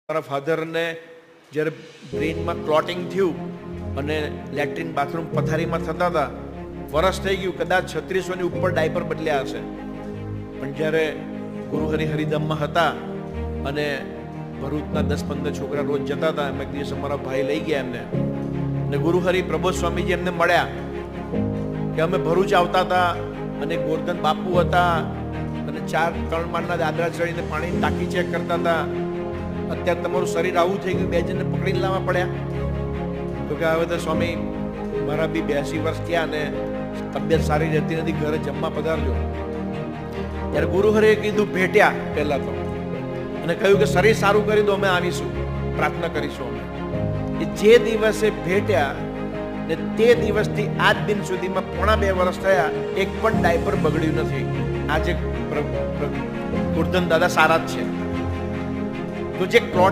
મારા ફાધરને જ્યારે બ્રેઇનમાં ક્લોટિંગ થયું અને લેટ્રિન બાથરૂમ પથારીમાં થતા હતા, વરસ થઈ ગયું, કદાચ 3600ની ઉપર ડાયપર બદલ્યા હશે. પણ જ્યારે ગુરુહરિ હરિધામમાં હતા અને ભરૂચના 10-15 છોકરા રોજ જતા હતા, એમ એક દિવસ અમારા ભાઈ લઈ ગયા એમને, અને ગુરુહરિ પ્રબોધ સ્વામીજી એમને મળ્યા કે અમે ભરૂચ આવતા હતા અને ગોરધન બાપુ હતા અને 3 માળના દાદરા ચડીને પાણી ટાંકી ચેક કરતા હતા. અત્યારે તમારું શરીર આવું થઈ ગયું, 2 જણને પકડીને લાવવા પડ્યા. તો કે હવે તો સ્વામી મારા બી 82 વર્ષ થયા અને તબિયત સારી રહેતી નથી, ઘરે જમવા પધારજો. ત્યારે ગુરુહરિએ કીધું, ભેટ્યા પહેલા તો, અને કહ્યું કે શરીર સારું કરી દો, અમે આવીશું, પ્રાર્થના કરીશું અમે. એ જે દિવસે ભેટ્યા ને તે દિવસથી આજ દિન સુધીમાં 2.5 વર્ષ થયા, એક પણ ડાયપર બગડ્યું નથી. આજે ગોરધન દાદા સારા જ છે. તો જે ક્લોટ